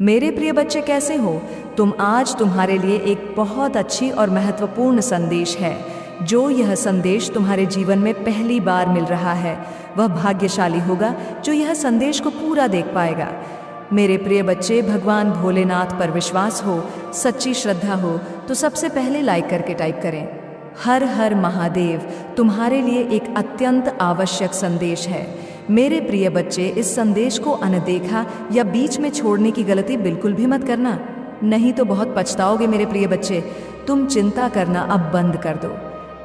मेरे प्रिय बच्चे, कैसे हो तुम? आज तुम्हारे लिए एक बहुत अच्छी और महत्वपूर्ण संदेश है। जो यह संदेश तुम्हारे जीवन में पहली बार मिल रहा है, वह भाग्यशाली होगा जो यह संदेश को पूरा देख पाएगा। मेरे प्रिय बच्चे, भगवान भोलेनाथ पर विश्वास हो, सच्ची श्रद्धा हो तो सबसे पहले लाइक करके टाइप करें, हर हर महादेव। तुम्हारे लिए एक अत्यंत आवश्यक संदेश है। मेरे प्रिय बच्चे, इस संदेश को अनदेखा या बीच में छोड़ने की गलती बिल्कुल भी मत करना, नहीं तो बहुत पछताओगे। मेरे प्रिय बच्चे, तुम चिंता करना अब बंद कर दो।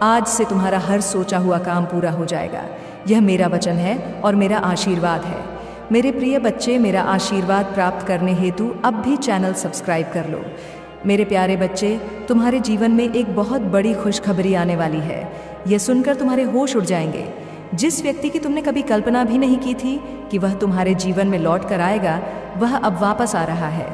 आज से तुम्हारा हर सोचा हुआ काम पूरा हो जाएगा। यह मेरा वचन है और मेरा आशीर्वाद है। मेरे प्रिय बच्चे, मेरा आशीर्वाद प्राप्त करने हेतु अब भी चैनल सब्सक्राइब कर लो। मेरे प्यारे बच्चे, तुम्हारे जीवन में एक बहुत बड़ी खुशखबरी आने वाली है। यह सुनकर तुम्हारे होश उड़ जाएंगे। जिस व्यक्ति की तुमने कभी कल्पना भी नहीं की थी कि वह तुम्हारे जीवन में लौट कर आएगा, वह अब वापस आ रहा है।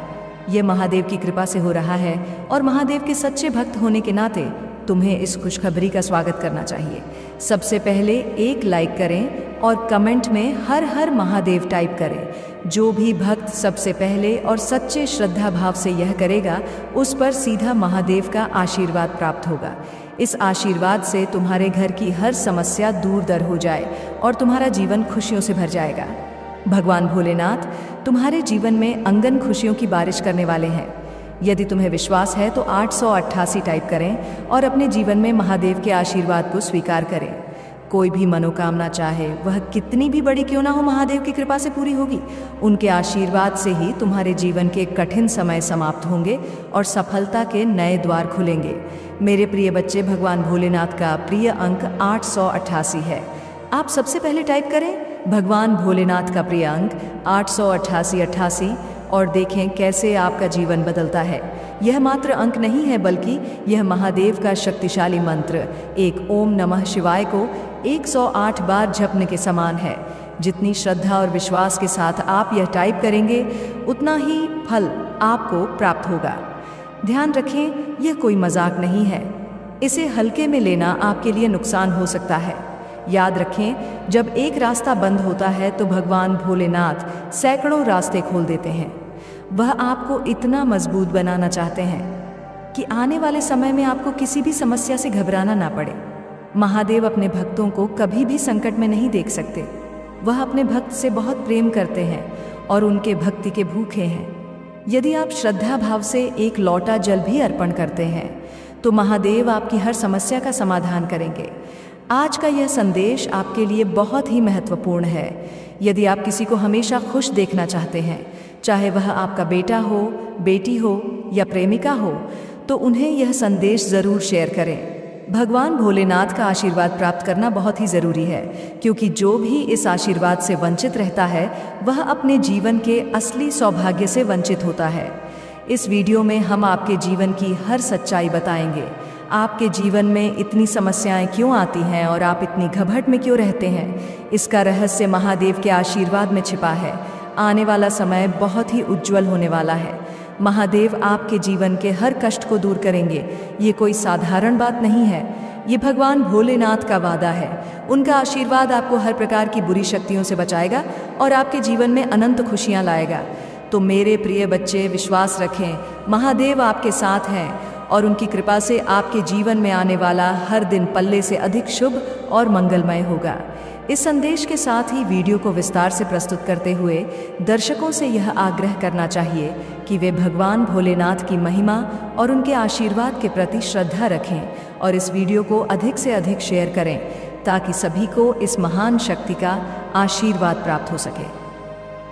यह महादेव की कृपा से हो रहा है और महादेव के सच्चे भक्त होने के नाते तुम्हें इस खुशखबरी का स्वागत करना चाहिए। सबसे पहले एक लाइक करें और कमेंट में हर हर महादेव टाइप करें। जो भी भक्त सबसे पहले और सच्चे श्रद्धा भाव से यह करेगा, उस पर सीधा महादेव का आशीर्वाद प्राप्त होगा। इस आशीर्वाद से तुम्हारे घर की हर समस्या दूर दर हो जाए और तुम्हारा जीवन खुशियों से भर जाएगा। भगवान भोलेनाथ तुम्हारे जीवन में अंगन खुशियों की बारिश करने वाले हैं। यदि तुम्हें विश्वास है तो 888 टाइप करें और अपने जीवन में महादेव के आशीर्वाद को स्वीकार करें। कोई भी मनोकामना चाहे, वह कितनी भी बड़ी क्यों ना हो, महादेव की कृपा से पूरी होगी। उनके आशीर्वाद से ही तुम्हारे जीवन के कठिन समय समाप्त होंगे और सफलता के नए द्वार खुलेंगे। मेरे प्रिय बच्चे, भगवान भोलेनाथ का प्रिय अंक 888 है। आप सबसे पहले टाइप करें भगवान भोलेनाथ का प्रिय अंक 888 और देखें कैसे आपका जीवन बदलता है। यह मात्र अंक नहीं है, बल्कि यह महादेव का शक्तिशाली मंत्र, एक ओम नमः शिवाय को 108 बार जपने के समान है। जितनी श्रद्धा और विश्वास के साथ आप यह टाइप करेंगे, उतना ही फल आपको प्राप्त होगा। ध्यान रखें, यह कोई मजाक नहीं है। इसे हल्के में लेना आपके लिए नुकसान हो सकता है। याद रखें, जब एक रास्ता बंद होता है तो भगवान भोलेनाथ सैकड़ों रास्ते खोल देते हैं। वह आपको इतना मजबूत बनाना चाहते हैं कि आने वाले समय में आपको किसी भी समस्या से घबराना ना पड़े। महादेव अपने भक्तों को कभी भी संकट में नहीं देख सकते। वह अपने भक्त से बहुत प्रेम करते हैं और उनके भक्ति के भूखे हैं। यदि आप श्रद्धा भाव से एक लौटा जल भी अर्पण करते हैं तो महादेव आपकी हर समस्या का समाधान करेंगे। आज का यह संदेश आपके लिए बहुत ही महत्वपूर्ण है। यदि आप किसी को हमेशा खुश देखना चाहते हैं, चाहे वह आपका बेटा हो, बेटी हो या प्रेमिका हो, तो उन्हें यह संदेश ज़रूर शेयर करें। भगवान भोलेनाथ का आशीर्वाद प्राप्त करना बहुत ही ज़रूरी है, क्योंकि जो भी इस आशीर्वाद से वंचित रहता है, वह अपने जीवन के असली सौभाग्य से वंचित होता है। इस वीडियो में हम आपके जीवन की हर सच्चाई बताएंगे। आपके जीवन में इतनी समस्याएं क्यों आती हैं और आप इतनी घबराहट में क्यों रहते हैं, इसका रहस्य महादेव के आशीर्वाद में छिपा है। आने वाला समय बहुत ही उज्जवल होने वाला है। महादेव आपके जीवन के हर कष्ट को दूर करेंगे। ये कोई साधारण बात नहीं है, ये भगवान भोलेनाथ का वादा है। उनका आशीर्वाद आपको हर प्रकार की बुरी शक्तियों से बचाएगा और आपके जीवन में अनंत खुशियां लाएगा। तो मेरे प्रिय बच्चे, विश्वास रखें, महादेव आपके साथ हैं और उनकी कृपा से आपके जीवन में आने वाला हर दिन पल्ले से अधिक शुभ और मंगलमय होगा। इस संदेश के साथ ही वीडियो को विस्तार से प्रस्तुत करते हुए दर्शकों से यह आग्रह करना चाहिए कि वे भगवान भोलेनाथ की महिमा और उनके आशीर्वाद के प्रति श्रद्धा रखें और इस वीडियो को अधिक से अधिक शेयर करें, ताकि सभी को इस महान शक्ति का आशीर्वाद प्राप्त हो सके।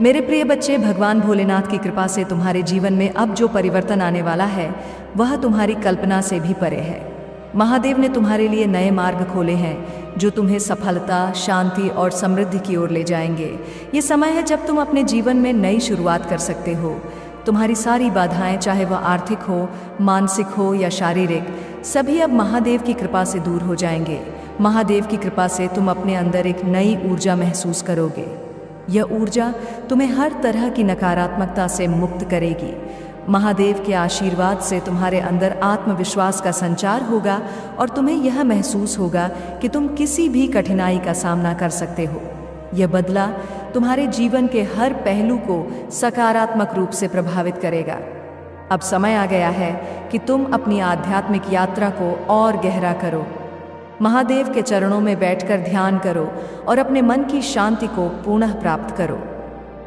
मेरे प्रिय बच्चे, भगवान भोलेनाथ की कृपा से तुम्हारे जीवन में अब जो परिवर्तन आने वाला है, वह तुम्हारी कल्पना से भी परे है। महादेव ने तुम्हारे लिए नए मार्ग खोले हैं जो तुम्हें सफलता, शांति और समृद्धि की ओर ले जाएंगे। ये समय है जब तुम अपने जीवन में नई शुरुआत कर सकते हो। तुम्हारी सारी बाधाएं, चाहे वह आर्थिक हो, मानसिक हो या शारीरिक, सभी अब महादेव की कृपा से दूर हो जाएंगे। महादेव की कृपा से तुम अपने अंदर एक नई ऊर्जा महसूस करोगे। यह ऊर्जा तुम्हें हर तरह की नकारात्मकता से मुक्त करेगी। महादेव के आशीर्वाद से तुम्हारे अंदर आत्मविश्वास का संचार होगा और तुम्हें यह महसूस होगा कि तुम किसी भी कठिनाई का सामना कर सकते हो। यह बदला तुम्हारे जीवन के हर पहलू को सकारात्मक रूप से प्रभावित करेगा। अब समय आ गया है कि तुम अपनी आध्यात्मिक यात्रा को और गहरा करो। महादेव के चरणों में बैठकर ध्यान करो और अपने मन की शांति को पुनः प्राप्त करो।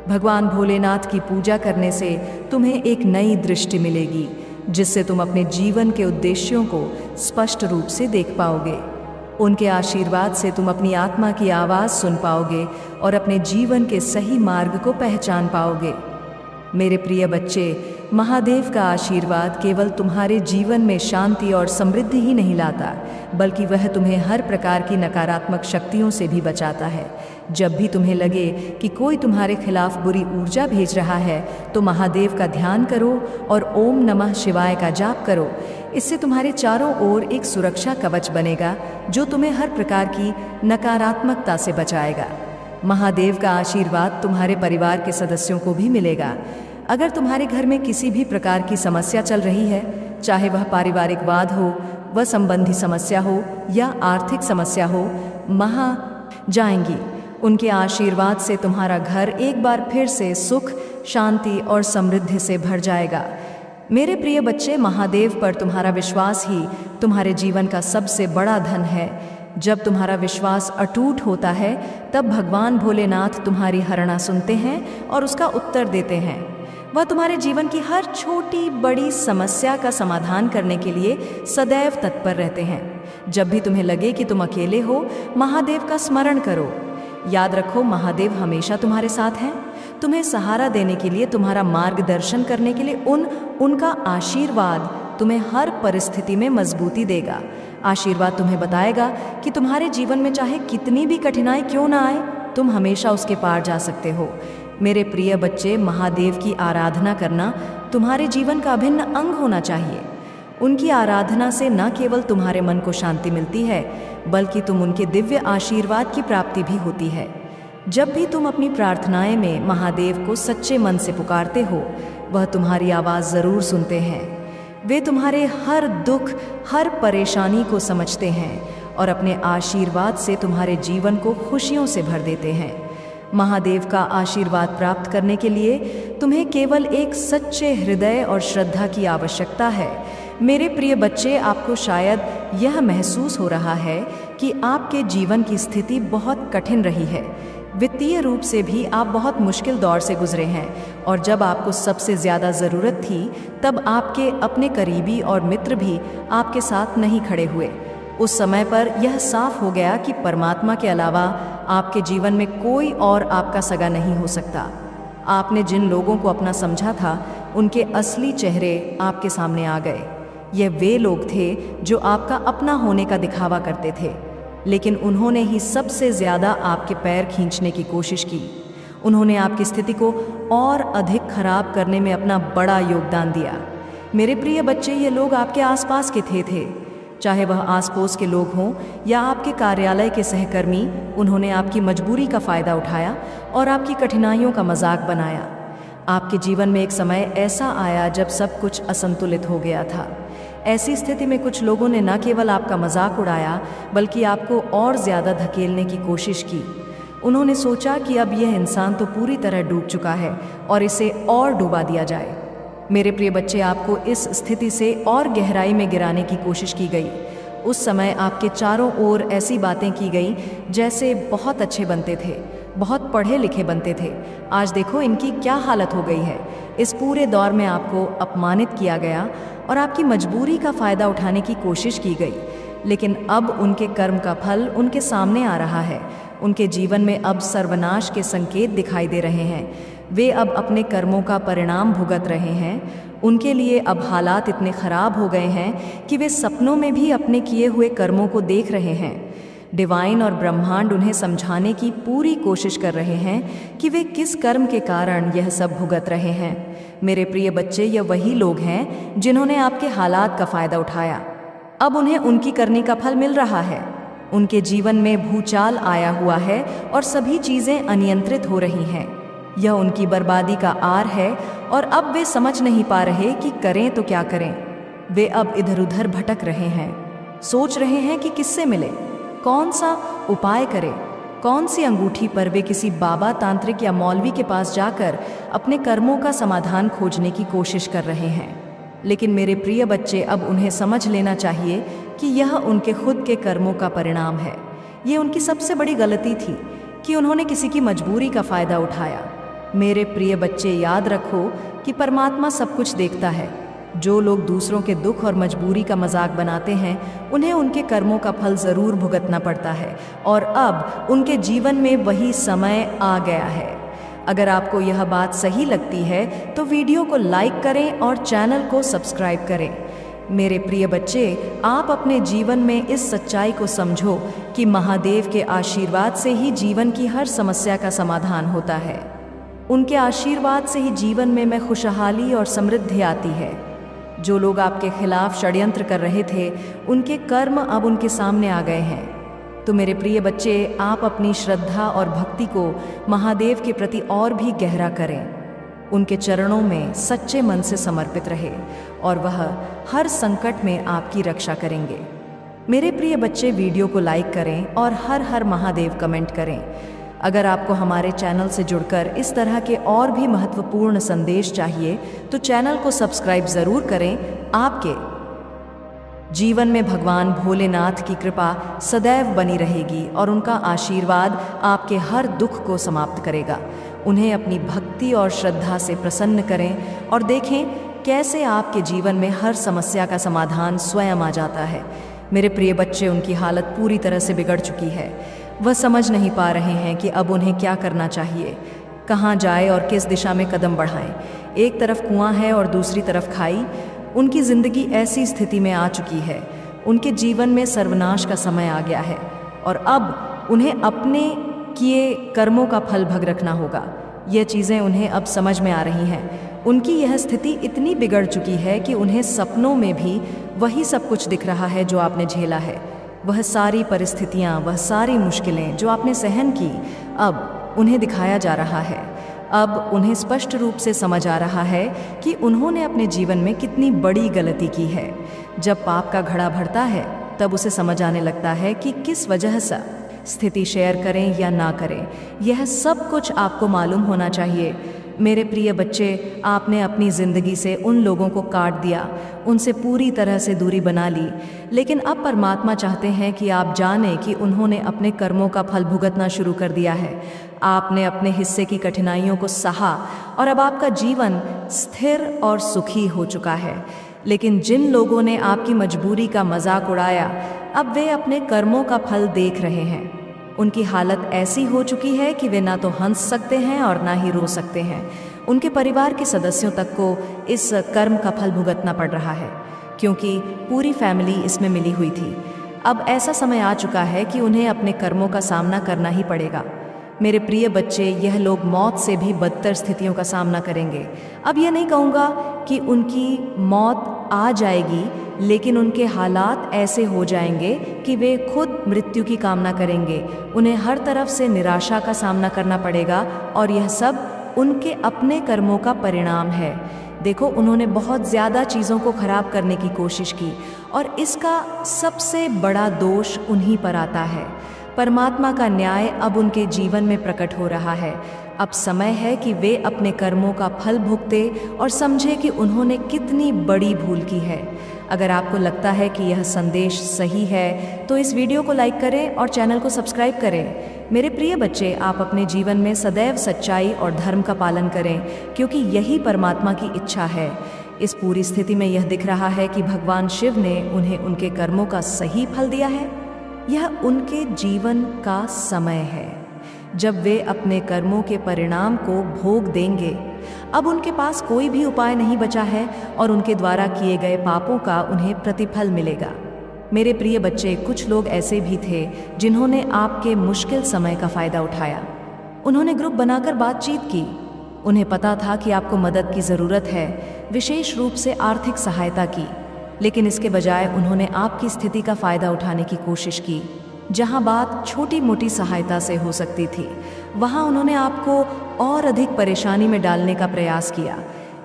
भगवान भोलेनाथ की पूजा करने से तुम्हें एक नई दृष्टि मिलेगी, जिससे तुम अपने जीवन के उद्देश्यों को स्पष्ट रूप से देख पाओगे। उनके आशीर्वाद से तुम अपनी आत्मा की आवाज़ सुन पाओगे और अपने जीवन के सही मार्ग को पहचान पाओगे। मेरे प्रिय बच्चे, महादेव का आशीर्वाद केवल तुम्हारे जीवन में शांति और समृद्धि ही नहीं लाता, बल्कि वह तुम्हें हर प्रकार की नकारात्मक शक्तियों से भी बचाता है। जब भी तुम्हें लगे कि कोई तुम्हारे खिलाफ बुरी ऊर्जा भेज रहा है, तो महादेव का ध्यान करो और ओम नमः शिवाय का जाप करो। इससे तुम्हारे चारों ओर एक सुरक्षा कवच बनेगा, जो तुम्हें हर प्रकार की नकारात्मकता से बचाएगा। महादेव का आशीर्वाद तुम्हारे परिवार के सदस्यों को भी मिलेगा। अगर तुम्हारे घर में किसी भी प्रकार की समस्या चल रही है, चाहे वह पारिवारिक वाद हो, वह संबंधी समस्या हो या आर्थिक समस्या हो, जाएंगी। उनके आशीर्वाद से तुम्हारा घर एक बार फिर से सुख, शांति और समृद्धि से भर जाएगा। मेरे प्रिय बच्चे, महादेव पर तुम्हारा विश्वास ही तुम्हारे जीवन का सबसे बड़ा धन है। जब तुम्हारा विश्वास अटूट होता है, तब भगवान भोलेनाथ तुम्हारी हरणा सुनते हैं और उसका उत्तर देते हैं। वह तुम्हारे जीवन की हर छोटी बड़ी समस्या का समाधान करने के लिए सदैव तत्पर रहते हैं। जब भी तुम्हें लगे कि तुम अकेले हो, महादेव का स्मरण करो। याद रखो, महादेव हमेशा तुम्हारे साथ हैं। तुम्हें सहारा देने के लिए, तुम्हारा मार्गदर्शन करने के लिए उनका आशीर्वाद तुम्हें हर परिस्थिति में मजबूती देगा। आशीर्वाद तुम्हें बताएगा कि तुम्हारे जीवन में चाहे कितनी भी कठिनाई क्यों ना आए, तुम हमेशा उसके पार जा सकते हो। मेरे प्रिय बच्चे, महादेव की आराधना करना तुम्हारे जीवन का अभिन्न अंग होना चाहिए। उनकी आराधना से न केवल तुम्हारे मन को शांति मिलती है, बल्कि तुम उनके दिव्य आशीर्वाद की प्राप्ति भी होती है। जब भी तुम अपनी प्रार्थनाएं में महादेव को सच्चे मन से पुकारते हो, वह तुम्हारी आवाज़ ज़रूर सुनते हैं। वे तुम्हारे हर दुख, हर परेशानी को समझते हैं और अपने आशीर्वाद से तुम्हारे जीवन को खुशियों से भर देते हैं। महादेव का आशीर्वाद प्राप्त करने के लिए तुम्हें केवल एक सच्चे हृदय और श्रद्धा की आवश्यकता है। मेरे प्रिय बच्चे, आपको शायद यह महसूस हो रहा है कि आपके जीवन की स्थिति बहुत कठिन रही है। वित्तीय रूप से भी आप बहुत मुश्किल दौर से गुजरे हैं और जब आपको सबसे ज़्यादा ज़रूरत थी, तब आपके अपने करीबी और मित्र भी आपके साथ नहीं खड़े हुए। उस समय पर यह साफ हो गया कि परमात्मा के अलावा आपके जीवन में कोई और आपका सगा नहीं हो सकता। आपने जिन लोगों को अपना समझा था, उनके असली चेहरे आपके सामने आ गए। यह वे लोग थे जो आपका अपना होने का दिखावा करते थे, लेकिन उन्होंने ही सबसे ज़्यादा आपके पैर खींचने की कोशिश की। उन्होंने आपकी स्थिति को और अधिक खराब करने में अपना बड़ा योगदान दिया। मेरे प्रिय बच्चे, ये लोग आपके आसपास के थे, चाहे वह आस पड़ोस के लोग हों या आपके कार्यालय के सहकर्मी। उन्होंने आपकी मजबूरी का फ़ायदा उठाया और आपकी कठिनाइयों का मजाक बनाया। आपके जीवन में एक समय ऐसा आया जब सब कुछ असंतुलित हो गया था। ऐसी स्थिति में कुछ लोगों ने न केवल आपका मजाक उड़ाया, बल्कि आपको और ज़्यादा धकेलने की कोशिश की। उन्होंने सोचा कि अब यह इंसान तो पूरी तरह डूब चुका है और इसे और डुबा दिया जाए। मेरे प्रिय बच्चे, आपको इस स्थिति से और गहराई में गिराने की कोशिश की गई। उस समय आपके चारों ओर ऐसी बातें की गई जैसे बहुत अच्छे बनते थे, बहुत पढ़े लिखे बनते थे। आज देखो इनकी क्या हालत हो गई है। इस पूरे दौर में आपको अपमानित किया गया और आपकी मजबूरी का फ़ायदा उठाने की कोशिश की गई। लेकिन अब उनके कर्म का फल उनके सामने आ रहा है। उनके जीवन में अब सर्वनाश के संकेत दिखाई दे रहे हैं। वे अब अपने कर्मों का परिणाम भुगत रहे हैं। उनके लिए अब हालात इतने खराब हो गए हैं कि वे सपनों में भी अपने किए हुए कर्मों को देख रहे हैं। डिवाइन और ब्रह्मांड उन्हें समझाने की पूरी कोशिश कर रहे हैं कि वे किस कर्म के कारण यह सब भुगत रहे हैं। मेरे प्रिय बच्चे, ये वही लोग हैं जिन्होंने आपके हालात का फ़ायदा उठाया। अब उन्हें उनकी करनी का फल मिल रहा है। उनके जीवन में भूचाल आया हुआ है और सभी चीज़ें अनियंत्रित हो रही हैं। यह उनकी बर्बादी का आर है और अब वे समझ नहीं पा रहे कि करें तो क्या करें। वे अब इधर उधर भटक रहे हैं, सोच रहे हैं कि किससे मिले, कौन सा उपाय करें, कौन सी अंगूठी पर वे किसी बाबा, तांत्रिक या मौलवी के पास जाकर अपने कर्मों का समाधान खोजने की कोशिश कर रहे हैं। लेकिन मेरे प्रिय बच्चे, अब उन्हें समझ लेना चाहिए कि यह उनके खुद के कर्मों का परिणाम है। ये उनकी सबसे बड़ी गलती थी कि उन्होंने किसी की मजबूरी का फायदा उठाया। मेरे प्रिय बच्चे, याद रखो कि परमात्मा सब कुछ देखता है। जो लोग दूसरों के दुख और मजबूरी का मजाक बनाते हैं, उन्हें उनके कर्मों का फल जरूर भुगतना पड़ता है, और अब उनके जीवन में वही समय आ गया है। अगर आपको यह बात सही लगती है तो वीडियो को लाइक करें और चैनल को सब्सक्राइब करें। मेरे प्रिय बच्चे, आप अपने जीवन में इस सच्चाई को समझो कि महादेव के आशीर्वाद से ही जीवन की हर समस्या का समाधान होता है। उनके आशीर्वाद से ही जीवन में खुशहाली और समृद्धि आती है। जो लोग आपके खिलाफ षड्यंत्र कर रहे थे, उनके कर्म अब उनके सामने आ गए हैं। तो मेरे प्रिय बच्चे, आप अपनी श्रद्धा और भक्ति को महादेव के प्रति और भी गहरा करें। उनके चरणों में सच्चे मन से समर्पित रहे और वह हर संकट में आपकी रक्षा करेंगे। मेरे प्रिय बच्चे, वीडियो को लाइक करें और हर हर महादेव कमेंट करें। अगर आपको हमारे चैनल से जुड़कर इस तरह के और भी महत्वपूर्ण संदेश चाहिए तो चैनल को सब्सक्राइब जरूर करें। आपके जीवन में भगवान भोलेनाथ की कृपा सदैव बनी रहेगी और उनका आशीर्वाद आपके हर दुख को समाप्त करेगा। उन्हें अपनी भक्ति और श्रद्धा से प्रसन्न करें और देखें कैसे आपके जीवन में हर समस्या का समाधान स्वयं आ जाता है। मेरे प्रिय बच्चे, उनकी हालत पूरी तरह से बिगड़ चुकी है। वह समझ नहीं पा रहे हैं कि अब उन्हें क्या करना चाहिए, कहाँ जाए और किस दिशा में कदम बढ़ाएं। एक तरफ कुआं है और दूसरी तरफ खाई। उनकी जिंदगी ऐसी स्थिति में आ चुकी है, उनके जीवन में सर्वनाश का समय आ गया है और अब उन्हें अपने किए कर्मों का फल भुगतना होगा। यह चीज़ें उन्हें अब समझ में आ रही हैं। उनकी यह स्थिति इतनी बिगड़ चुकी है कि उन्हें सपनों में भी वही सब कुछ दिख रहा है जो आपने झेला है। वह सारी परिस्थितियां, वह सारी मुश्किलें जो आपने सहन की, अब उन्हें दिखाया जा रहा है। अब उन्हें स्पष्ट रूप से समझ आ रहा है कि उन्होंने अपने जीवन में कितनी बड़ी गलती की है। जब पाप का घड़ा भरता है तब उसे समझ आने लगता है कि किस वजह से स्थिति शेयर करें या ना करें। यह सब कुछ आपको मालूम होना चाहिए। मेरे प्रिय बच्चे, आपने अपनी ज़िंदगी से उन लोगों को काट दिया, उनसे पूरी तरह से दूरी बना ली, लेकिन अब परमात्मा चाहते हैं कि आप जानें कि उन्होंने अपने कर्मों का फल भुगतना शुरू कर दिया है। आपने अपने हिस्से की कठिनाइयों को सहा और अब आपका जीवन स्थिर और सुखी हो चुका है। लेकिन जिन लोगों ने आपकी मजबूरी का मजाक उड़ाया, अब वे अपने कर्मों का फल देख रहे हैं। उनकी हालत ऐसी हो चुकी है कि वे ना तो हंस सकते हैं और ना ही रो सकते हैं। उनके परिवार के सदस्यों तक को इस कर्म का फल भुगतना पड़ रहा है, क्योंकि पूरी फैमिली इसमें मिली हुई थी। अब ऐसा समय आ चुका है कि उन्हें अपने कर्मों का सामना करना ही पड़ेगा। मेरे प्रिय बच्चे, यह लोग मौत से भी बदतर स्थितियों का सामना करेंगे। अब यह नहीं कहूँगा कि उनकी मौत आ जाएगी, लेकिन उनके हालात ऐसे हो जाएंगे कि वे खुद मृत्यु की कामना करेंगे। उन्हें हर तरफ से निराशा का सामना करना पड़ेगा और यह सब उनके अपने कर्मों का परिणाम है। देखो, उन्होंने बहुत ज़्यादा चीज़ों को खराब करने की कोशिश की और इसका सबसे बड़ा दोष उन्हीं पर आता है। परमात्मा का न्याय अब उनके जीवन में प्रकट हो रहा है। अब समय है कि वे अपने कर्मों का फल भुगते और समझे कि उन्होंने कितनी बड़ी भूल की है। अगर आपको लगता है कि यह संदेश सही है तो इस वीडियो को लाइक करें और चैनल को सब्सक्राइब करें। मेरे प्रिय बच्चे, आप अपने जीवन में सदैव सच्चाई और धर्म का पालन करें, क्योंकि यही परमात्मा की इच्छा है। इस पूरी स्थिति में यह दिख रहा है कि भगवान शिव ने उन्हें उनके कर्मों का सही फल दिया है। यह उनके जीवन का समय है जब वे अपने कर्मों के परिणाम को भोग देंगे। अब उनके पास कोई भी उपाय नहीं बचा है और उनके द्वारा किए गए पापों का उन्हें प्रतिफल मिलेगा। मेरे प्रिय बच्चे, कुछ लोग ऐसे भी थे जिन्होंने आपके मुश्किल समय का फ़ायदा उठाया। उन्होंने ग्रुप बनाकर बातचीत की। उन्हें पता था कि आपको मदद की ज़रूरत है, विशेष रूप से आर्थिक सहायता की, लेकिन इसके बजाय उन्होंने आपकी स्थिति का फ़ायदा उठाने की कोशिश की। जहां बात छोटी मोटी सहायता से हो सकती थी, वहां उन्होंने आपको और अधिक परेशानी में डालने का प्रयास किया।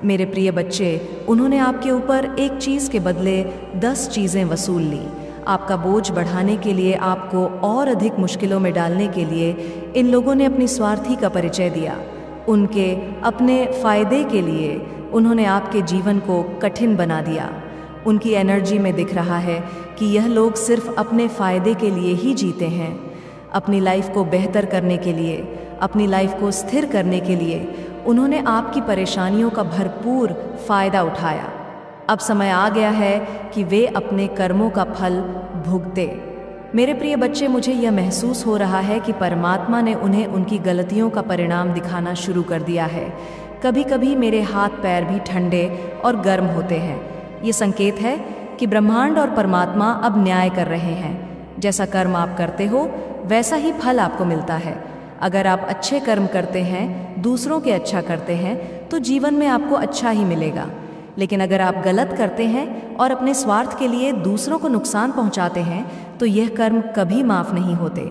मेरे प्रिय बच्चे, उन्होंने आपके ऊपर एक चीज़ के बदले 10 चीज़ें वसूल ली। आपका बोझ बढ़ाने के लिए, आपको और अधिक मुश्किलों में डालने के लिए इन लोगों ने अपनी स्वार्थी का परिचय दिया। उनके अपने फायदे के लिए उन्होंने आपके जीवन को कठिन बना दिया। उनकी एनर्जी में दिख रहा है कि यह लोग सिर्फ अपने फायदे के लिए ही जीते हैं। अपनी लाइफ को बेहतर करने के लिए, अपनी लाइफ को स्थिर करने के लिए उन्होंने आपकी परेशानियों का भरपूर फायदा उठाया। अब समय आ गया है कि वे अपने कर्मों का फल भुगते। मेरे प्रिय बच्चे, मुझे यह महसूस हो रहा है कि परमात्मा ने उन्हें उनकी गलतियों का परिणाम दिखाना शुरू कर दिया है। कभी कभी मेरे हाथ पैर भी ठंडे और गर्म होते हैं। ये संकेत है कि ब्रह्मांड और परमात्मा अब न्याय कर रहे हैं। जैसा कर्म आप करते हो वैसा ही फल आपको मिलता है। अगर आप अच्छे कर्म करते हैं, दूसरों के अच्छा करते हैं, तो जीवन में आपको अच्छा ही मिलेगा। लेकिन अगर आप गलत करते हैं और अपने स्वार्थ के लिए दूसरों को नुकसान पहुंचाते हैं, तो यह कर्म कभी माफ़ नहीं होते।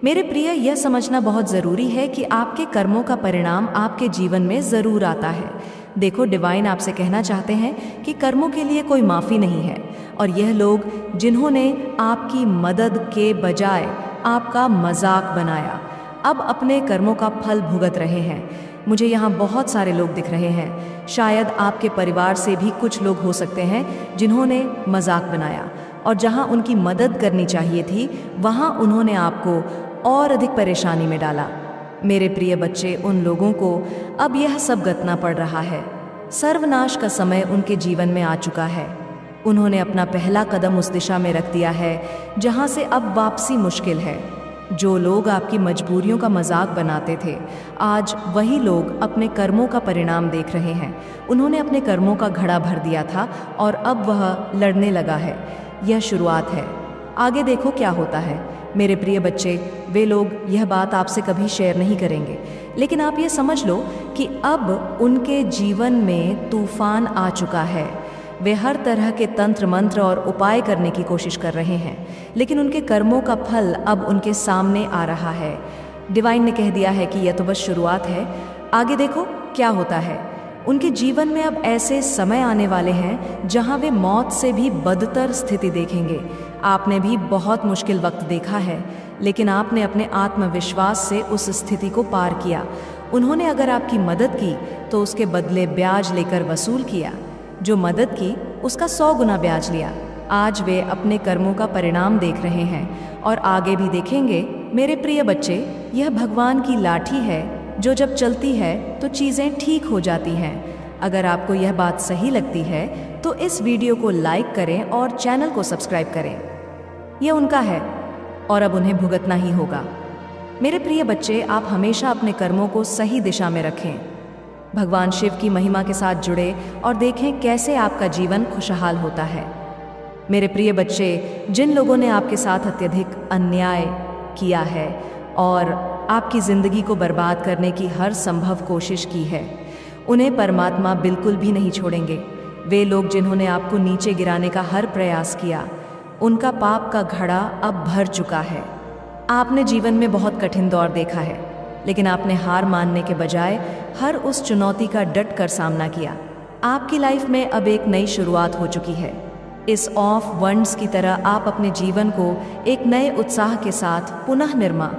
मेरे प्रिय, यह समझना बहुत ज़रूरी है कि आपके कर्मों का परिणाम आपके जीवन में ज़रूर आता है। देखो, डिवाइन आपसे कहना चाहते हैं कि कर्मों के लिए कोई माफ़ी नहीं है, और यह लोग जिन्होंने आपकी मदद के बजाय आपका मजाक बनाया, अब अपने कर्मों का फल भुगत रहे हैं। मुझे यहाँ बहुत सारे लोग दिख रहे हैं। शायद आपके परिवार से भी कुछ लोग हो सकते हैं जिन्होंने मजाक बनाया, और जहाँ उनकी मदद करनी चाहिए थी वहाँ उन्होंने आपको और अधिक परेशानी में डाला। मेरे प्रिय बच्चे, उन लोगों को अब यह सब गतना पड़ रहा है। सर्वनाश का समय उनके जीवन में आ चुका है। उन्होंने अपना पहला कदम उस दिशा में रख दिया है जहाँ से अब वापसी मुश्किल है। जो लोग आपकी मजबूरियों का मजाक बनाते थे, आज वही लोग अपने कर्मों का परिणाम देख रहे हैं। उन्होंने अपने कर्मों का घड़ा भर दिया था और अब वह लड़ने लगा है। यह शुरुआत है, आगे देखो क्या होता है। मेरे प्रिय बच्चे, वे लोग यह बात आपसे कभी शेयर नहीं करेंगे, लेकिन आप ये समझ लो कि अब उनके जीवन में तूफान आ चुका है। वे हर तरह के तंत्र मंत्र और उपाय करने की कोशिश कर रहे हैं, लेकिन उनके कर्मों का फल अब उनके सामने आ रहा है। डिवाइन ने कह दिया है कि यह तो बस शुरुआत है, आगे देखो क्या होता है। उनके जीवन में अब ऐसे समय आने वाले हैं जहां वे मौत से भी बदतर स्थिति देखेंगे। आपने भी बहुत मुश्किल वक्त देखा है, लेकिन आपने अपने आत्मविश्वास से उस स्थिति को पार किया। उन्होंने अगर आपकी मदद की तो उसके बदले ब्याज लेकर वसूल किया। जो मदद की उसका 100 गुना ब्याज लिया। आज वे अपने कर्मों का परिणाम देख रहे हैं और आगे भी देखेंगे। मेरे प्रिय बच्चे, यह भगवान की लाठी है जो जब चलती है तो चीज़ें ठीक हो जाती हैं। अगर आपको यह बात सही लगती है तो इस वीडियो को लाइक करें और चैनल को सब्सक्राइब करें। यह उनका है और अब उन्हें भुगतना ही होगा। मेरे प्रिय बच्चे, आप हमेशा अपने कर्मों को सही दिशा में रखें। भगवान शिव की महिमा के साथ जुड़े और देखें कैसे आपका जीवन खुशहाल होता है। मेरे प्रिय बच्चे, जिन लोगों ने आपके साथ अत्यधिक अन्याय किया है और आपकी ज़िंदगी को बर्बाद करने की हर संभव कोशिश की है, उन्हें परमात्मा बिल्कुल भी नहीं छोड़ेंगे। वे लोग जिन्होंने आपको नीचे गिराने का हर प्रयास किया, उनका पाप का घड़ा अब भर चुका है। आपने जीवन में बहुत कठिन दौर देखा है, लेकिन आपने हार मानने के बजाय हर उस चुनौती का डट कर सामना किया। आपकी लाइफ में अब एक नई शुरुआत हो चुकी है। इस ऑफ वंड्स की तरह आप अपने जीवन को एक नए उत्साह के साथ पुनः निर्मा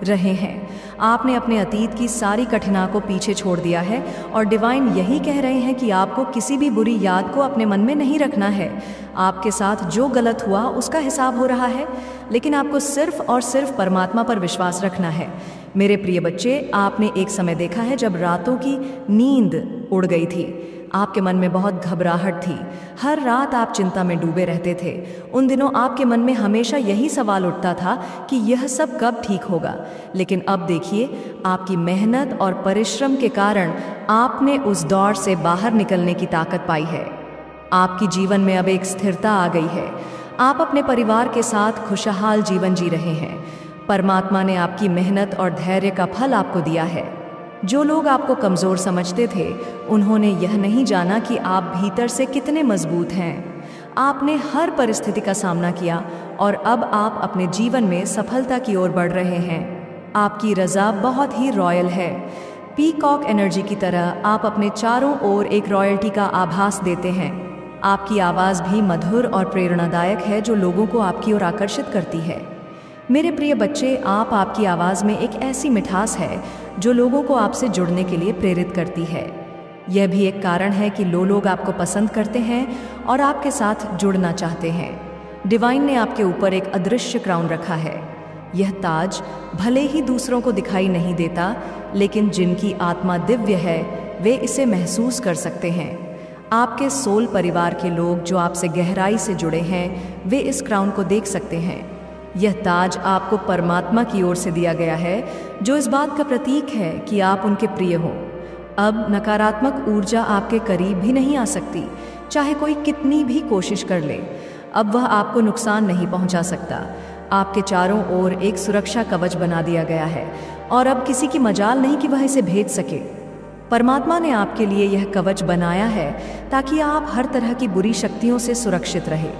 रहे हैं। आपने अपने अतीत की सारी कठिनाई को पीछे छोड़ दिया है और डिवाइन यही कह रहे हैं कि आपको किसी भी बुरी याद को अपने मन में नहीं रखना है। आपके साथ जो गलत हुआ उसका हिसाब हो रहा है, लेकिन आपको सिर्फ और सिर्फ परमात्मा पर विश्वास रखना है। मेरे प्रिय बच्चे, आपने एक समय देखा है जब रातों की नींद उड़ गई थी। आपके मन में बहुत घबराहट थी। हर रात आप चिंता में डूबे रहते थे। उन दिनों आपके मन में हमेशा यही सवाल उठता था कि यह सब कब ठीक होगा। लेकिन अब देखिए, आपकी मेहनत और परिश्रम के कारण आपने उस दौर से बाहर निकलने की ताकत पाई है। आपकी जीवन में अब एक स्थिरता आ गई है। आप अपने परिवार के साथ खुशहाल जीवन जी रहे हैं। परमात्मा ने आपकी मेहनत और धैर्य का फल आपको दिया है। जो लोग आपको कमज़ोर समझते थे, उन्होंने यह नहीं जाना कि आप भीतर से कितने मजबूत हैं। आपने हर परिस्थिति का सामना किया और अब आप अपने जीवन में सफलता की ओर बढ़ रहे हैं। आपकी रज़ा बहुत ही रॉयल है। पीकॉक एनर्जी की तरह आप अपने चारों ओर एक रॉयल्टी का आभास देते हैं। आपकी आवाज़ भी मधुर और प्रेरणादायक है जो लोगों को आपकी ओर आकर्षित करती है। मेरे प्रिय बच्चे, आपकी आवाज़ में एक ऐसी मिठास है जो लोगों को आपसे जुड़ने के लिए प्रेरित करती है। यह भी एक कारण है कि लोग आपको पसंद करते हैं और आपके साथ जुड़ना चाहते हैं। डिवाइन ने आपके ऊपर एक अदृश्य क्राउन रखा है। यह ताज भले ही दूसरों को दिखाई नहीं देता, लेकिन जिनकी आत्मा दिव्य है वे इसे महसूस कर सकते हैं। आपके सोल परिवार के लोग जो आपसे गहराई से जुड़े हैं, वे इस क्राउन को देख सकते हैं। यह ताज आपको परमात्मा की ओर से दिया गया है, जो इस बात का प्रतीक है कि आप उनके प्रिय हो। अब नकारात्मक ऊर्जा आपके करीब भी नहीं आ सकती, चाहे कोई कितनी भी कोशिश कर ले। अब वह आपको नुकसान नहीं पहुंचा सकता। आपके चारों ओर एक सुरक्षा कवच बना दिया गया है और अब किसी की मजाल नहीं कि वह इसे भेद सके। परमात्मा ने आपके लिए यह कवच बनाया है ताकि आप हर तरह की बुरी शक्तियों से सुरक्षित रहे।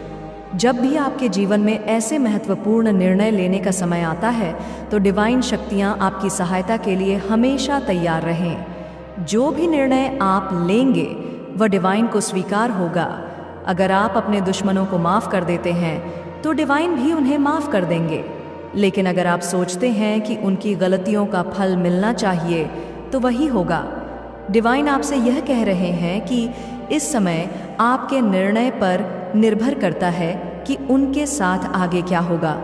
जब भी आपके जीवन में ऐसे महत्वपूर्ण निर्णय लेने का समय आता है, तो डिवाइन शक्तियाँ आपकी सहायता के लिए हमेशा तैयार रहें। जो भी निर्णय आप लेंगे वह डिवाइन को स्वीकार होगा। अगर आप अपने दुश्मनों को माफ़ कर देते हैं तो डिवाइन भी उन्हें माफ़ कर देंगे। लेकिन अगर आप सोचते हैं कि उनकी गलतियों का फल मिलना चाहिए तो वही होगा। डिवाइन आपसे यह कह रहे हैं कि इस समय आपके निर्णय पर निर्भर करता है कि उनके साथ आगे क्या होगा।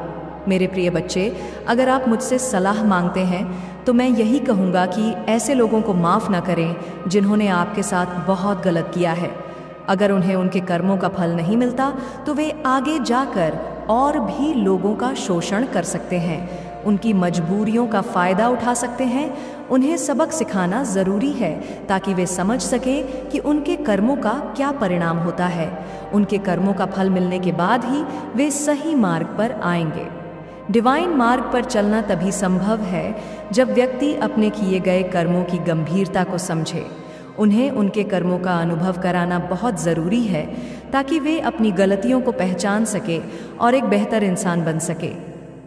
मेरे प्रिय बच्चे, अगर आप मुझसे सलाह मांगते हैं तो मैं यही कहूँगा कि ऐसे लोगों को माफ़ न करें जिन्होंने आपके साथ बहुत गलत किया है। अगर उन्हें उनके कर्मों का फल नहीं मिलता तो वे आगे जाकर और भी लोगों का शोषण कर सकते हैं, उनकी मजबूरियों का फ़ायदा उठा सकते हैं। उन्हें सबक सिखाना ज़रूरी है ताकि वे समझ सकें कि उनके कर्मों का क्या परिणाम होता है। उनके कर्मों का फल मिलने के बाद ही वे सही मार्ग पर आएंगे। डिवाइन मार्ग पर चलना तभी संभव है जब व्यक्ति अपने किए गए कर्मों की गंभीरता को समझे। उन्हें उनके कर्मों का अनुभव कराना बहुत ज़रूरी है ताकि वे अपनी गलतियों को पहचान सके और एक बेहतर इंसान बन सके।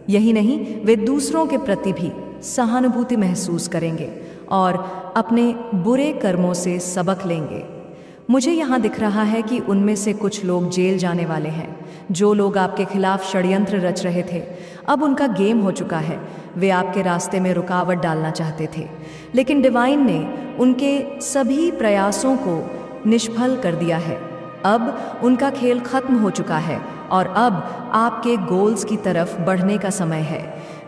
यही नहीं, वे दूसरों के प्रति भी सहानुभूति महसूस करेंगे और अपने बुरे कर्मों से सबक लेंगे। मुझे यहाँ दिख रहा है कि उनमें से कुछ लोग जेल जाने वाले हैं। जो लोग आपके खिलाफ षड्यंत्र रच रहे थे, अब उनका गेम हो चुका है। वे आपके रास्ते में रुकावट डालना चाहते थे, लेकिन डिवाइन ने उनके सभी प्रयासों को निष्फल कर दिया है। अब उनका खेल खत्म हो चुका है और अब आपके गोल्स की तरफ बढ़ने का समय है।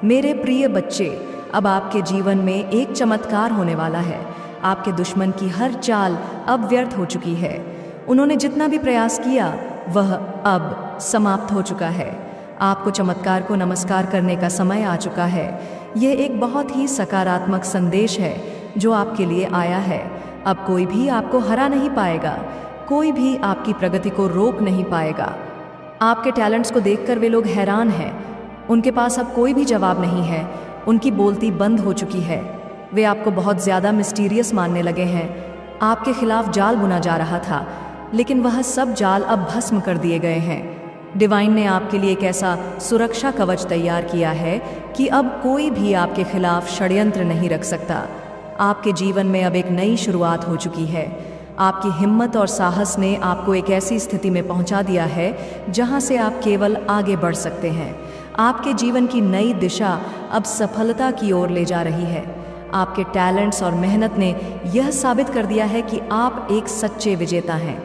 मेरे प्रिय बच्चे, अब आपके जीवन में एक चमत्कार होने वाला है। आपके दुश्मन की हर चाल अब व्यर्थ हो चुकी है। उन्होंने जितना भी प्रयास किया वह अब समाप्त हो चुका है। आपको चमत्कार को नमस्कार करने का समय आ चुका है। यह एक बहुत ही सकारात्मक संदेश है जो आपके लिए आया है। अब कोई भी आपको हरा नहीं पाएगा, कोई भी आपकी प्रगति को रोक नहीं पाएगा। आपके टैलेंट्स को देखकर वे लोग हैरान हैं। उनके पास अब कोई भी जवाब नहीं है। उनकी बोलती बंद हो चुकी है। वे आपको बहुत ज़्यादा मिस्टीरियस मानने लगे हैं। आपके खिलाफ जाल बुना जा रहा था, लेकिन वह सब जाल अब भस्म कर दिए गए हैं। डिवाइन ने आपके लिए एक ऐसा सुरक्षा कवच तैयार किया है कि अब कोई भी आपके खिलाफ षड्यंत्र नहीं रख सकता। आपके जीवन में अब एक नई शुरुआत हो चुकी है। आपकी हिम्मत और साहस ने आपको एक ऐसी स्थिति में पहुंचा दिया है जहां से आप केवल आगे बढ़ सकते हैं। आपके जीवन की नई दिशा अब सफलता की ओर ले जा रही है। आपके टैलेंट्स और मेहनत ने यह साबित कर दिया है कि आप एक सच्चे विजेता हैं।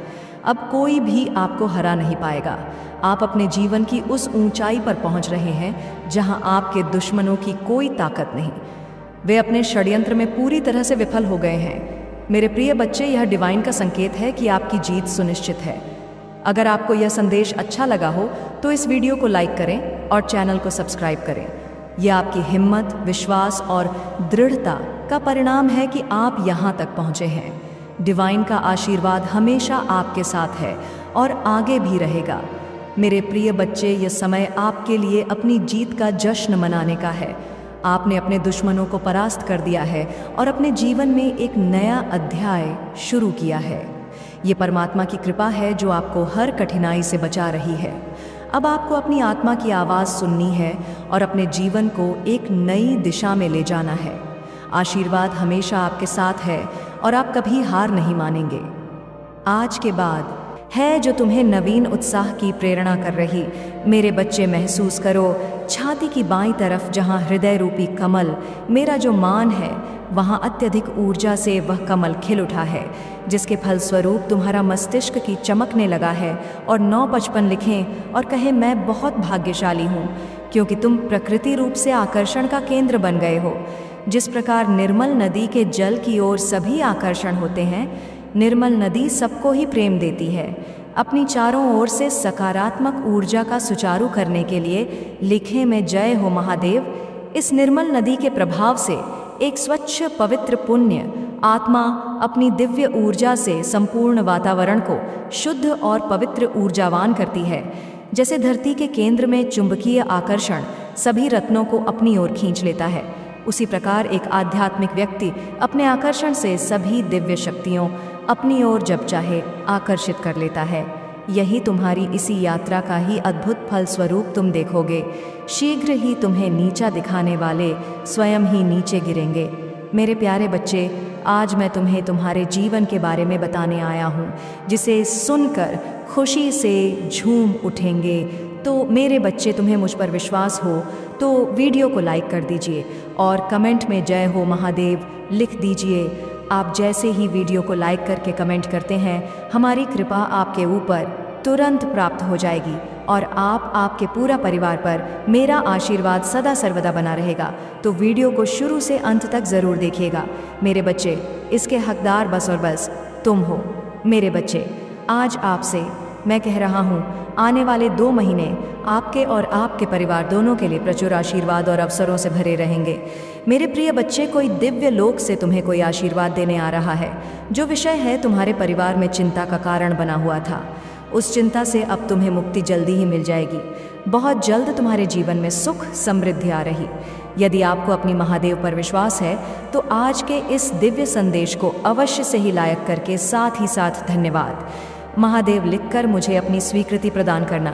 अब कोई भी आपको हरा नहीं पाएगा। आप अपने जीवन की उस ऊंचाई पर पहुंच रहे हैं जहां आपके दुश्मनों की कोई ताकत नहीं। वे अपने षड्यंत्र में पूरी तरह से विफल हो गए हैं। मेरे प्रिय बच्चे, यह डिवाइन का संकेत है कि आपकी जीत सुनिश्चित है। अगर आपको यह संदेश अच्छा लगा हो तो इस वीडियो को लाइक करें और चैनल को सब्सक्राइब करें। यह आपकी हिम्मत, विश्वास और दृढ़ता का परिणाम है कि आप यहाँ तक पहुँचे हैं। डिवाइन का आशीर्वाद हमेशा आपके साथ है और आगे भी रहेगा। मेरे प्रिय बच्चे, यह समय आपके लिए अपनी जीत का जश्न मनाने का है। आपने अपने दुश्मनों को परास्त कर दिया है और अपने जीवन में एक नया अध्याय शुरू किया है। ये परमात्मा की कृपा है जो आपको हर कठिनाई से बचा रही है। अब आपको अपनी आत्मा की आवाज़ सुननी है और अपने जीवन को एक नई दिशा में ले जाना है। आशीर्वाद हमेशा आपके साथ है और आप कभी हार नहीं मानेंगे। आज के बाद है जो तुम्हें नवीन उत्साह की प्रेरणा कर रही। मेरे बच्चे, महसूस करो छाती की बाईं तरफ जहाँ हृदय रूपी कमल, मेरा जो मान है, वहाँ अत्यधिक ऊर्जा से वह कमल खिल उठा है, जिसके फलस्वरूप तुम्हारा मस्तिष्क की चमकने लगा है। और 955 लिखें और कहें, मैं बहुत भाग्यशाली हूँ, क्योंकि तुम प्रकृति रूप से आकर्षण का केंद्र बन गए हो। जिस प्रकार निर्मल नदी के जल की ओर सभी आकर्षण होते हैं, निर्मल नदी सबको ही प्रेम देती है। अपनी चारों ओर से सकारात्मक ऊर्जा का सुचारू करने के लिए लिखें में जय हो महादेव। इस निर्मल नदी के प्रभाव से एक स्वच्छ पवित्र पुण्य आत्मा अपनी दिव्य ऊर्जा से संपूर्ण वातावरण को शुद्ध और पवित्र ऊर्जावान करती है। जैसे धरती के केंद्र में चुंबकीय आकर्षण सभी रत्नों को अपनी ओर खींच लेता है, उसी प्रकार एक आध्यात्मिक व्यक्ति अपने आकर्षण से सभी दिव्य शक्तियों अपनी ओर जब चाहे आकर्षित कर लेता है। यही तुम्हारी इसी यात्रा का ही अद्भुत फल स्वरूप तुम देखोगे। शीघ्र ही तुम्हें नीचा दिखाने वाले स्वयं ही नीचे गिरेंगे। मेरे प्यारे बच्चे, आज मैं तुम्हें तुम्हारे जीवन के बारे में बताने आया हूँ, जिसे सुनकर खुशी से झूम उठेंगे। तो मेरे बच्चे, तुम्हें मुझ पर विश्वास हो तो वीडियो को लाइक कर दीजिए और कमेंट में जय हो महादेव लिख दीजिए। आप जैसे ही वीडियो को लाइक करके कमेंट करते हैं, हमारी कृपा आपके ऊपर तुरंत प्राप्त हो जाएगी और आपके पूरा परिवार पर मेरा आशीर्वाद सदा सर्वदा बना रहेगा। तो वीडियो को शुरू से अंत तक ज़रूर देखिएगा। मेरे बच्चे, इसके हकदार बस और बस तुम हो। मेरे बच्चे, आज आपसे मैं कह रहा हूँ, आने वाले 2 महीने आपके और आपके परिवार दोनों के लिए प्रचुर आशीर्वाद और अवसरों से भरे रहेंगे। मेरे प्रिय बच्चे, कोई दिव्य लोक से तुम्हें कोई आशीर्वाद देने आ रहा है। जो विषय है तुम्हारे परिवार में चिंता का कारण बना हुआ था, उस चिंता से अब तुम्हें मुक्ति जल्दी ही मिल जाएगी। बहुत जल्द तुम्हारे जीवन में सुख समृद्धि आ रही। यदि आपको अपनी महादेव पर विश्वास है तो आज के इस दिव्य संदेश को अवश्य से ही लायक करके साथ ही साथ धन्यवाद महादेव लिखकर मुझे अपनी स्वीकृति प्रदान करना।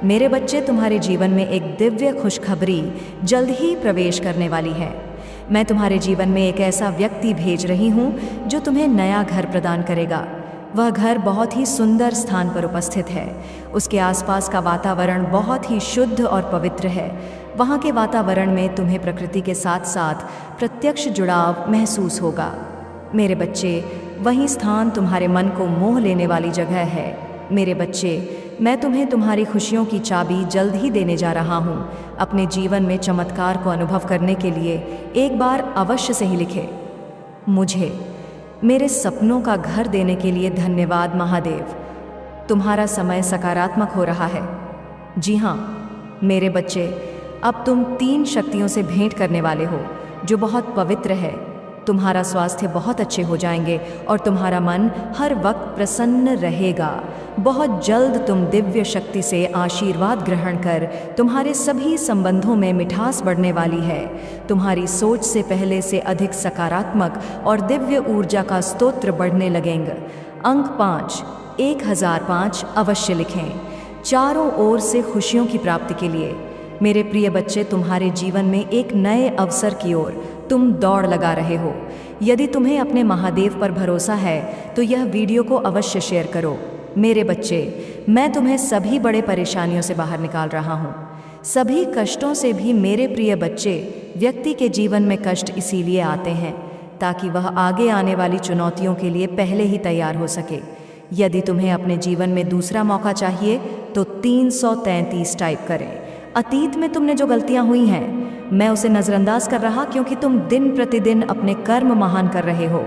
मेरे बच्चे, तुम्हारे जीवन में एक दिव्य खुशखबरी जल्द ही प्रवेश करने वाली है। मैं तुम्हारे जीवन में एक ऐसा व्यक्ति भेज रही हूँ जो तुम्हें नया घर प्रदान करेगा। वह घर बहुत ही सुंदर स्थान पर उपस्थित है। उसके आसपास का वातावरण बहुत ही शुद्ध और पवित्र है। वहाँ के वातावरण में तुम्हें प्रकृति के साथ साथ प्रत्यक्ष जुड़ाव महसूस होगा। मेरे बच्चे, वही स्थान तुम्हारे मन को मोह लेने वाली जगह है। मेरे बच्चे, मैं तुम्हें तुम्हारी खुशियों की चाबी जल्द ही देने जा रहा हूँ। अपने जीवन में चमत्कार को अनुभव करने के लिए एक बार अवश्य से ही लिखे, मुझे मेरे सपनों का घर देने के लिए धन्यवाद महादेव। तुम्हारा समय सकारात्मक हो रहा है। जी हाँ मेरे बच्चे, अब तुम 3 शक्तियों से भेंट करने वाले हो जो बहुत पवित्र है। तुम्हारा स्वास्थ्य बहुत अच्छे हो जाएंगे और तुम्हारा मन हर वक्त प्रसन्न रहेगा। बहुत जल्द तुम दिव्य शक्ति से आशीर्वाद ग्रहण कर तुम्हारे सभी संबंधों में मिठास बढ़ने वाली है। तुम्हारी सोच से पहले से अधिक सकारात्मक और दिव्य ऊर्जा का स्तोत्र बढ़ने लगेंगे। अंक 5, 1005 अवश्य लिखें। चारों ओर से खुशियों की प्राप्ति के लिए मेरे प्रिय बच्चे, तुम्हारे जीवन में एक नए अवसर की ओर तुम दौड़ लगा रहे हो। यदि तुम्हें अपने महादेव पर भरोसा है तो यह वीडियो को अवश्य शेयर करो। मेरे बच्चे, मैं तुम्हें सभी बड़े परेशानियों से बाहर निकाल रहा हूँ, सभी कष्टों से भी। मेरे प्रिय बच्चे, व्यक्ति के जीवन में कष्ट इसीलिए आते हैं ताकि वह आगे आने वाली चुनौतियों के लिए पहले ही तैयार हो सके। यदि तुम्हें अपने जीवन में दूसरा मौका चाहिए तो 333 टाइप करें। अतीत में तुमने जो गलतियां हुई हैं, मैं उसे नज़रअंदाज कर रहा, क्योंकि तुम दिन प्रतिदिन अपने कर्म महान कर रहे हो।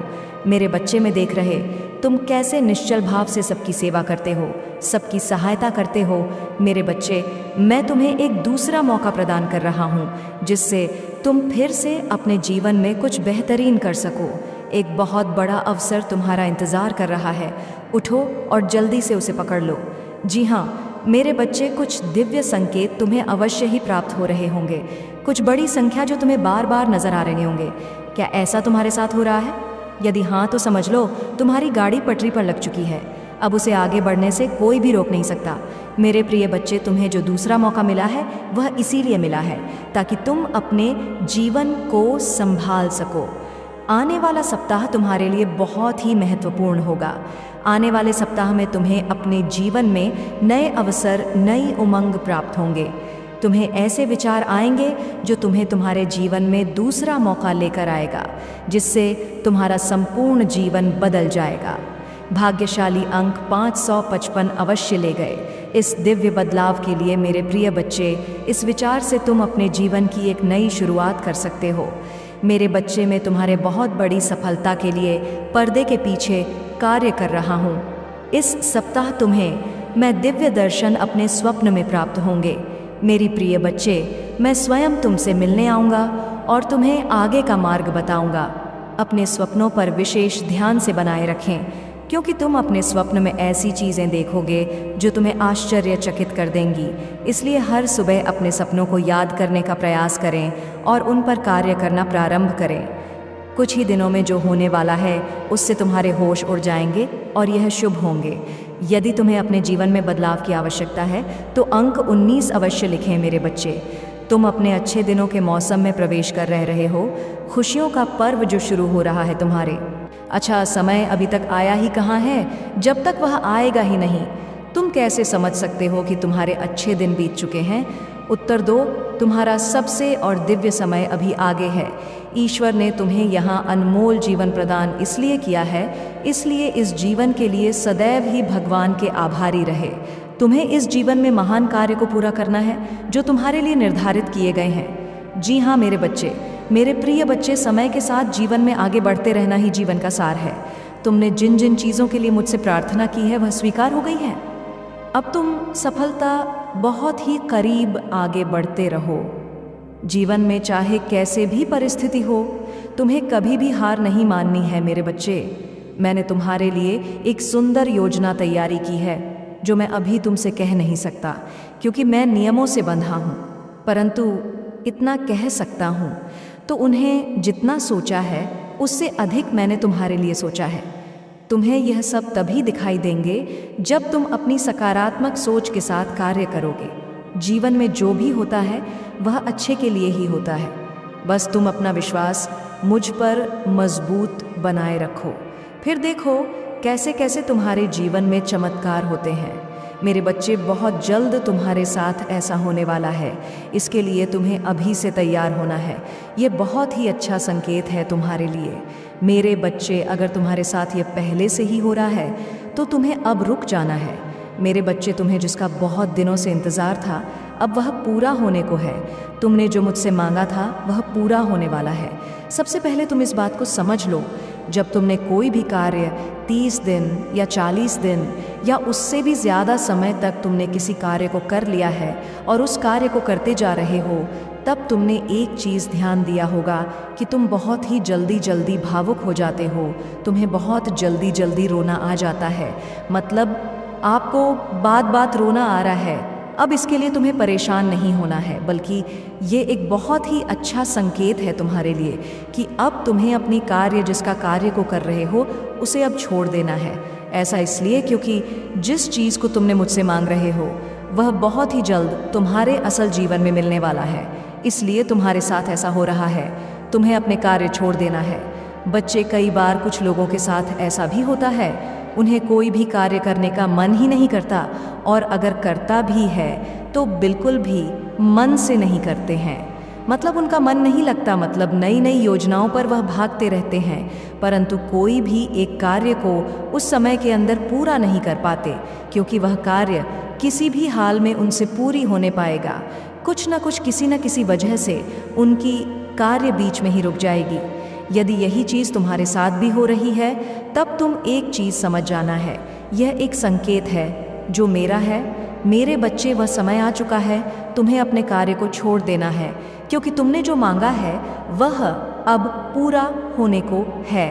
मेरे बच्चे, में देख रहे तुम कैसे निश्चल भाव से सबकी सेवा करते हो, सबकी सहायता करते हो। मेरे बच्चे, मैं तुम्हें एक दूसरा मौका प्रदान कर रहा हूँ जिससे तुम फिर से अपने जीवन में कुछ बेहतरीन कर सको। एक बहुत बड़ा अवसर तुम्हारा इंतज़ार कर रहा है। उठो और जल्दी से उसे पकड़ लो। जी हाँ मेरे बच्चे, कुछ दिव्य संकेत तुम्हें अवश्य ही प्राप्त हो रहे होंगे। कुछ बड़ी संख्या जो तुम्हें बार बार नजर आ रहे होंगे। क्या ऐसा तुम्हारे साथ हो रहा है? यदि हाँ तो समझ लो तुम्हारी गाड़ी पटरी पर लग चुकी है। अब उसे आगे बढ़ने से कोई भी रोक नहीं सकता। मेरे प्रिय बच्चे, तुम्हें जो दूसरा मौका मिला है वह इसीलिए मिला है ताकि तुम अपने जीवन को संभाल सको। आने वाला सप्ताह तुम्हारे लिए बहुत ही महत्वपूर्ण होगा। आने वाले सप्ताह में तुम्हें अपने जीवन में नए अवसर, नई उमंग प्राप्त होंगे। तुम्हें ऐसे विचार आएंगे जो तुम्हें तुम्हारे जीवन में दूसरा मौका लेकर आएगा, जिससे तुम्हारा संपूर्ण जीवन बदल जाएगा। भाग्यशाली अंक 555 अवश्य ले गए। इस दिव्य बदलाव के लिए मेरे प्रिय बच्चे, इस विचार से तुम अपने जीवन की एक नई शुरुआत कर सकते हो। मेरे बच्चे, मैं तुम्हारे बहुत बड़ी सफलता के लिए पर्दे के पीछे कार्य कर रहा हूँ। इस सप्ताह तुम्हें मैं दिव्य दर्शन अपने स्वप्न में प्राप्त होंगे। मेरी प्रिय बच्चे, मैं स्वयं तुमसे मिलने आऊँगा और तुम्हें आगे का मार्ग बताऊँगा। अपने स्वप्नों पर विशेष ध्यान से बनाए रखें, क्योंकि तुम अपने स्वप्न में ऐसी चीज़ें देखोगे जो तुम्हें आश्चर्यचकित कर देंगी। इसलिए हर सुबह अपने सपनों को याद करने का प्रयास करें और उन पर कार्य करना प्रारंभ करें। कुछ ही दिनों में जो होने वाला है उससे तुम्हारे होश उड़ जाएंगे और यह शुभ होंगे। यदि तुम्हें अपने जीवन में बदलाव की आवश्यकता है तो अंक 19 अवश्य लिखें। मेरे बच्चे, तुम अपने अच्छे दिनों के मौसम में प्रवेश कर रहे हो। खुशियों का पर्व जो शुरू हो रहा है तुम्हारे। अच्छा, समय अभी तक आया ही कहाँ है? जब तक वह आएगा ही नहीं, तुम कैसे समझ सकते हो कि तुम्हारे अच्छे दिन बीत चुके हैं? उत्तर दो, तुम्हारा सबसे और दिव्य समय अभी आगे है। ईश्वर ने तुम्हें यहाँ अनमोल जीवन प्रदान इसलिए किया है, इसलिए इस जीवन के लिए सदैव ही भगवान के आभारी रहे। तुम्हें इस जीवन में महान कार्य को पूरा करना है जो तुम्हारे लिए निर्धारित किए गए हैं। जी हाँ मेरे बच्चे, मेरे प्रिय बच्चे, समय के साथ जीवन में आगे बढ़ते रहना ही जीवन का सार है। तुमने जिन जिन चीज़ों के लिए मुझसे प्रार्थना की है वह स्वीकार हो गई है। अब तुम सफलता बहुत ही करीब आगे बढ़ते रहो। जीवन में चाहे कैसे भी परिस्थिति हो, तुम्हें कभी भी हार नहीं माननी है मेरे बच्चे। मैंने तुम्हारे लिए एक सुंदर योजना तैयारी की है जो मैं अभी तुमसे कह नहीं सकता, क्योंकि मैं नियमों से बंधा हूँ। परंतु इतना कह सकता हूँ तो उन्हें जितना सोचा है उससे अधिक मैंने तुम्हारे लिए सोचा है। तुम्हें यह सब तभी दिखाई देंगे जब तुम अपनी सकारात्मक सोच के साथ कार्य करोगे। जीवन में जो भी होता है वह अच्छे के लिए ही होता है। बस तुम अपना विश्वास मुझ पर मजबूत बनाए रखो, फिर देखो कैसे कैसे तुम्हारे जीवन में चमत्कार होते हैं। मेरे बच्चे, बहुत जल्द तुम्हारे साथ ऐसा होने वाला है। इसके लिए तुम्हें अभी से तैयार होना है। ये बहुत ही अच्छा संकेत है तुम्हारे लिए। मेरे बच्चे, अगर तुम्हारे साथ ये पहले से ही हो रहा है तो तुम्हें अब रुक जाना है। मेरे बच्चे, तुम्हें जिसका बहुत दिनों से इंतज़ार था अब वह पूरा होने को है। तुमने जो मुझसे मांगा था वह पूरा होने वाला है। सबसे पहले तुम इस बात को समझ लो, जब तुमने कोई भी कार्य 30 दिन या 40 दिन या उससे भी ज़्यादा समय तक तुमने किसी कार्य को कर लिया है और उस कार्य को करते जा रहे हो, तब तुमने एक चीज़ ध्यान दिया होगा कि तुम बहुत ही जल्दी जल्दी भावुक हो जाते हो। तुम्हें बहुत जल्दी जल्दी रोना आ जाता है। मतलब आपको बात बात रोना आ रहा है। अब इसके लिए तुम्हें परेशान नहीं होना है, बल्कि ये एक बहुत ही अच्छा संकेत है तुम्हारे लिए कि अब तुम्हें अपनी कार्य, जिसका कार्य को कर रहे हो, उसे अब छोड़ देना है। ऐसा इसलिए क्योंकि जिस चीज़ को तुमने मुझसे मांग रहे हो वह बहुत ही जल्द तुम्हारे असल जीवन में मिलने वाला है। इसलिए तुम्हारे साथ ऐसा हो रहा है। तुम्हें अपने कार्य छोड़ देना है। बच्चे, कई बार कुछ लोगों के साथ ऐसा भी होता है, उन्हें कोई भी कार्य करने का मन ही नहीं करता, और अगर करता भी है तो बिल्कुल भी मन से नहीं करते हैं। मतलब उनका मन नहीं लगता, मतलब नई नई योजनाओं पर वह भागते रहते हैं, परंतु कोई भी एक कार्य को उस समय के अंदर पूरा नहीं कर पाते, क्योंकि वह कार्य किसी भी हाल में उनसे पूरी होने पाएगा। कुछ न कुछ, किसी न किसी वजह से उनकी कार्य बीच में ही रुक जाएगी। यदि यही चीज़ तुम्हारे साथ भी हो रही है, तब तुम एक चीज़ समझ जाना है, यह एक संकेत है जो मेरा है। मेरे बच्चे, वह समय आ चुका है, तुम्हें अपने कार्य को छोड़ देना है, क्योंकि तुमने जो मांगा है वह अब पूरा होने को है।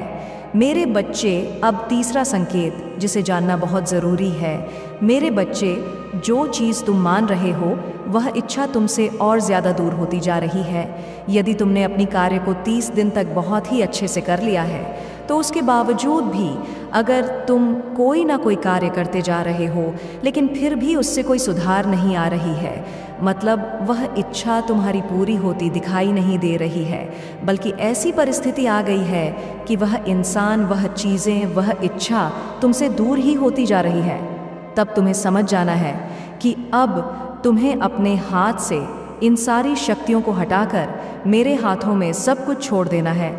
मेरे बच्चे, अब तीसरा संकेत जिसे जानना बहुत ज़रूरी है। मेरे बच्चे, जो चीज़ तुम मान रहे हो वह इच्छा तुमसे और ज़्यादा दूर होती जा रही है। यदि तुमने अपनी कार्य को 30 दिन तक बहुत ही अच्छे से कर लिया है तो उसके बावजूद भी अगर तुम कोई ना कोई कार्य करते जा रहे हो लेकिन फिर भी उससे कोई सुधार नहीं आ रही है, मतलब वह इच्छा तुम्हारी पूरी होती दिखाई नहीं दे रही है, बल्कि ऐसी परिस्थिति आ गई है कि वह इंसान, वह चीज़ें, वह इच्छा तुमसे दूर ही होती जा रही है, तब तुम्हें समझ जाना है कि अब तुम्हें अपने हाथ से इन सारी शक्तियों को हटाकर मेरे हाथों में सब कुछ छोड़ देना है,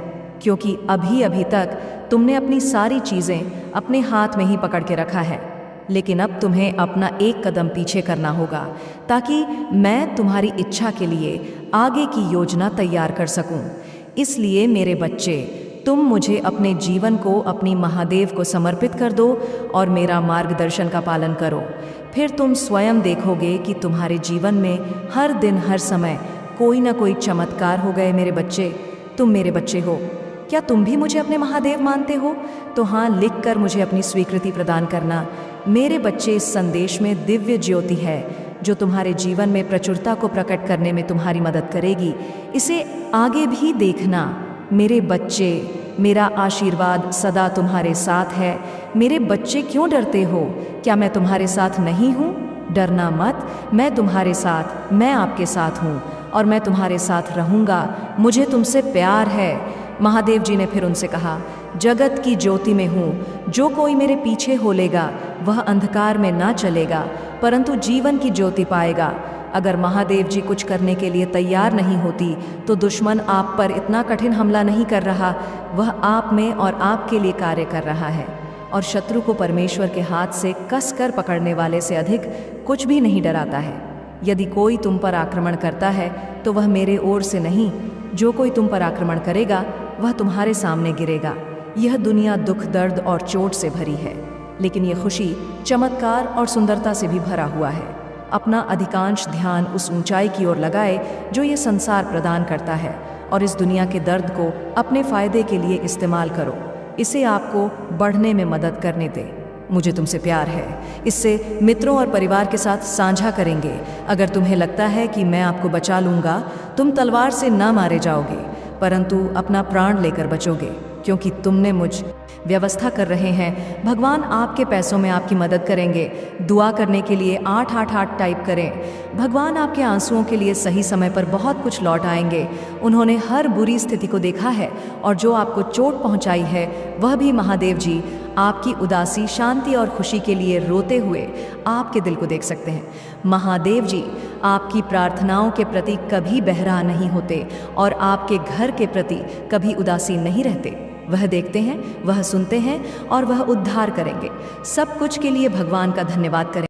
क्योंकि अभी अभी तक तुमने अपनी सारी चीज़ें अपने हाथ में ही पकड़ के रखा है। लेकिन अब तुम्हें अपना एक कदम पीछे करना होगा ताकि मैं तुम्हारी इच्छा के लिए आगे की योजना तैयार कर सकूं। इसलिए मेरे बच्चे, तुम मुझे अपने जीवन को, अपनी महादेव को समर्पित कर दो और मेरा मार्गदर्शन का पालन करो। फिर तुम स्वयं देखोगे कि तुम्हारे जीवन में हर दिन, हर समय कोई ना कोई चमत्कार हो गए। मेरे बच्चे, तुम मेरे बच्चे हो। क्या तुम भी मुझे अपने महादेव मानते हो? तो हाँ, लिखकर मुझे अपनी स्वीकृति प्रदान करना। मेरे बच्चे, इस संदेश में दिव्य ज्योति है जो तुम्हारे जीवन में प्रचुरता को प्रकट करने में तुम्हारी मदद करेगी। इसे आगे भी देखना। मेरे बच्चे, मेरा आशीर्वाद सदा तुम्हारे साथ है। मेरे बच्चे, क्यों डरते हो? क्या मैं तुम्हारे साथ नहीं हूँ? डरना मत, मैं तुम्हारे साथ, मैं आपके साथ हूँ और मैं तुम्हारे साथ रहूँगा। मुझे तुमसे प्यार है। महादेव जी ने फिर उनसे कहा, जगत की ज्योति में हूँ, जो कोई मेरे पीछे हो लेगा वह अंधकार में ना चलेगा परंतु जीवन की ज्योति पाएगा। अगर महादेव जी कुछ करने के लिए तैयार नहीं होती तो दुश्मन आप पर इतना कठिन हमला नहीं कर रहा, वह आप में और आपके लिए कार्य कर रहा है। और शत्रु को परमेश्वर के हाथ से कस कर पकड़ने वाले से अधिक कुछ भी नहीं डराता है। यदि कोई तुम पर आक्रमण करता है तो वह मेरे ओर से नहीं, जो कोई तुम पर आक्रमण करेगा वह तुम्हारे सामने गिरेगा। यह दुनिया दुख, दर्द और चोट से भरी है, लेकिन यह खुशी, चमत्कार और सुंदरता से भी भरा हुआ है। अपना अधिकांश ध्यान उस ऊंचाई की ओर लगाए जो ये संसार प्रदान करता है और इस दुनिया के दर्द को अपने फायदे के लिए इस्तेमाल करो। इसे आपको बढ़ने में मदद करने दे। मुझे तुमसे प्यार है। इससे मित्रों और परिवार के साथ साझा करेंगे। अगर तुम्हें लगता है कि मैं आपको बचा लूँगा, तुम तलवार से ना मारे जाओगे परंतु अपना प्राण लेकर बचोगे, क्योंकि तुमने मुझ व्यवस्था कर रहे हैं। भगवान आपके पैसों में आपकी मदद करेंगे। दुआ करने के लिए 888 टाइप करें। भगवान आपके आंसुओं के लिए सही समय पर बहुत कुछ लौट आएंगे। उन्होंने हर बुरी स्थिति को देखा है और जो आपको चोट पहुंचाई है वह भी महादेव जी आपकी उदासी, शांति और खुशी के लिए रोते हुए आपके दिल को देख सकते हैं। महादेव जी आपकी प्रार्थनाओं के प्रति कभी बहरा नहीं होते और आपके घर के प्रति कभी उदासीन नहीं रहते। वह देखते हैं, वह सुनते हैं और वह उद्धार करेंगे। सब कुछ के लिए भगवान का धन्यवाद करें।